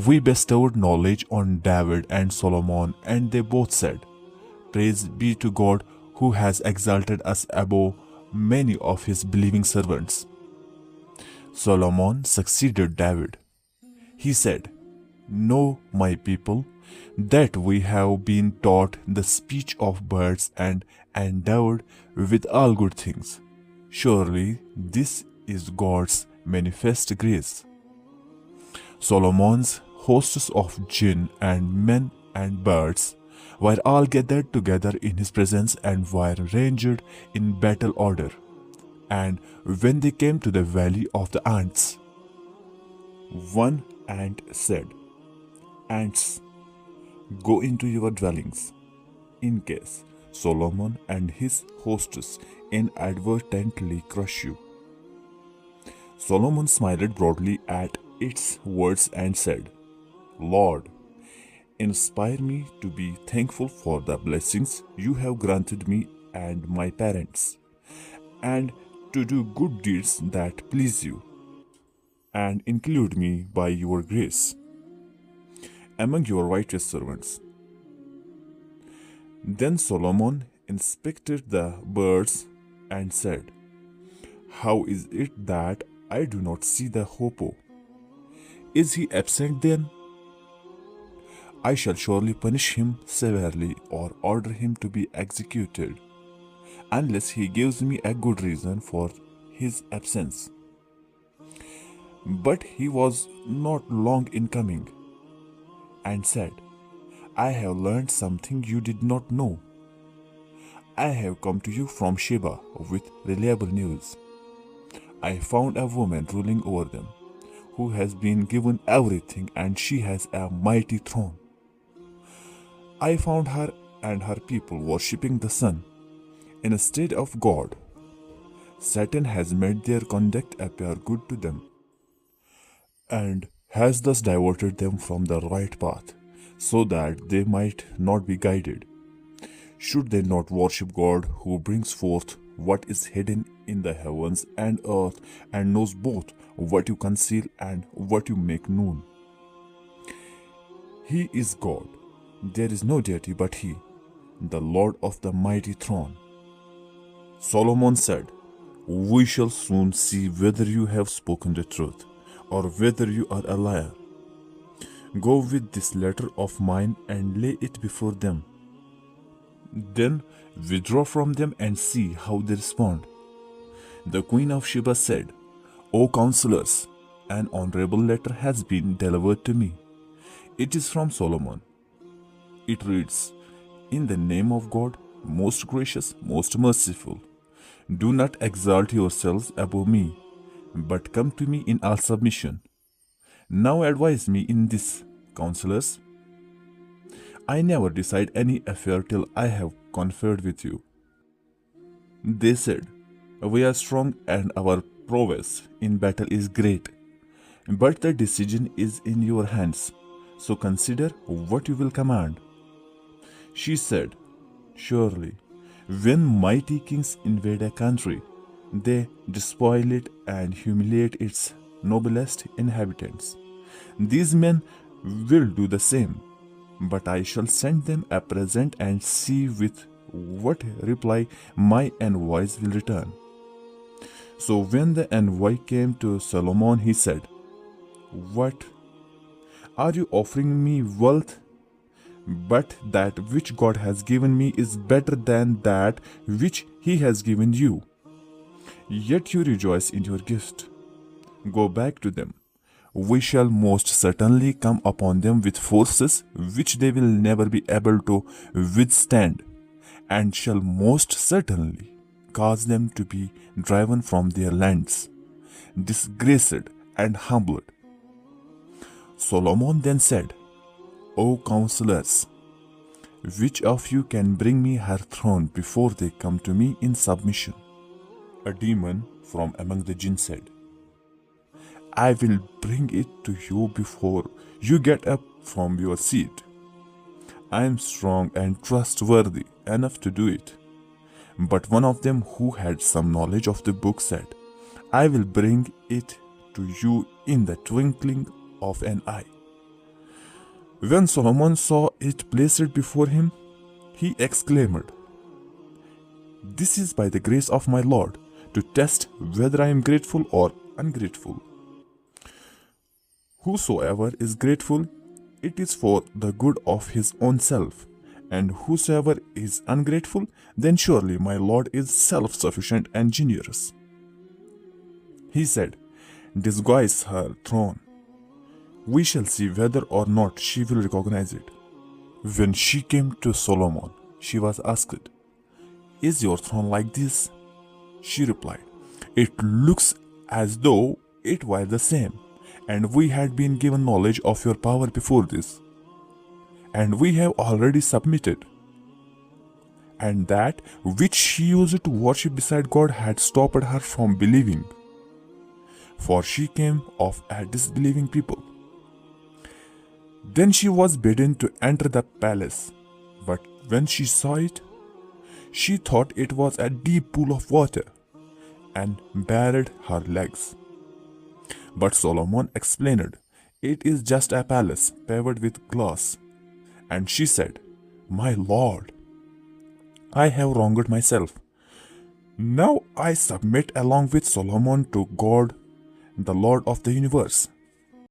We bestowed knowledge on David and Solomon, and they both said, Praise be to God who has exalted us above many of his believing servants. Solomon succeeded David. He said, Know, my people, that we have been taught the speech of birds and endowed with all good things. Surely this is God's manifest grace. Solomon's hosts of jinn and men and birds were all gathered together in his presence and were ranged in battle order. And when they came to the valley of the ants, one ant said, Ants, go into your dwellings, in case Solomon and his hosts inadvertently crush you. Solomon smiled broadly at its words and said, Lord, inspire me to be thankful for the blessings you have granted me and my parents, and to do good deeds that please you, and include me by your grace among your righteous servants. Then Solomon inspected the birds and said, How is it that I do not see the hoopoe? Is he absent then? I shall surely punish him severely or order him to be executed, unless he gives me a good reason for his absence. But he was not long in coming, and said, I have learned something you did not know. I have come to you from Sheba with reliable news. I found a woman ruling over them, who has been given everything, and she has a mighty throne. I found her and her people worshipping the sun instead of God. Satan has made their conduct appear good to them, and has thus diverted them from the right path, so that they might not be guided. Should they not worship God, who brings forth what is hidden in the heavens and earth, and knows both what you conceal and what you make known? He is God. There is no deity but He, the Lord of the mighty throne. Solomon said, We shall soon see whether you have spoken the truth, or whether you are a liar. Go with this letter of mine and lay it before them. Then withdraw from them and see how they respond. The Queen of Sheba said, O counselors, an honorable letter has been delivered to me. It is from Solomon. It reads, In the name of God, most gracious, most merciful, do not exalt yourselves above me, but come to me in all submission. Now advise me in this, counselors. I never decide any affair till I have conferred with you. They said, We are strong and our prowess in battle is great, but the decision is in your hands, so consider what you will command. She said, Surely, when mighty kings invade a country, they despoil it and humiliate its noblest inhabitants. These men will do the same, but I shall send them a present and see with what reply my envoys will return. So when the envoy came to Solomon, he said, What? Are you offering me wealth? But that which God has given me is better than that which He has given you. Yet you rejoice in your gift. Go back to them. We shall most certainly come upon them with forces which they will never be able to withstand, and shall most certainly cause them to be driven from their lands, disgraced and humbled. Solomon then said, O counselors, which of you can bring me her throne before they come to me in submission? A demon from among the jinn said, I will bring it to you before you get up from your seat. I am strong and trustworthy enough to do it. But one of them who had some knowledge of the book said, I will bring it to you in the twinkling of an eye. When Solomon saw it placed before him, he exclaimed, "This is by the grace of my Lord, to test whether I am grateful or ungrateful. Whosoever is grateful, it is for the good of his own self, and whosoever is ungrateful, then surely my Lord is self-sufficient and generous." He said, "Disguise her throne. We shall see whether or not she will recognize it." When she came to Solomon, she was asked, "Is your throne like this?" She replied, "It looks as though it were the same, and we had been given knowledge of your power before this, and we have already submitted." And that which she used to worship beside God had stopped her from believing, for she came of a disbelieving people. Then she was bidden to enter the palace, but when she saw it, she thought it was a deep pool of water, and bared her legs. But Solomon explained, "It is just a palace paved with glass." And she said, "My Lord, I have wronged myself. Now I submit along with Solomon to God, the Lord of the universe.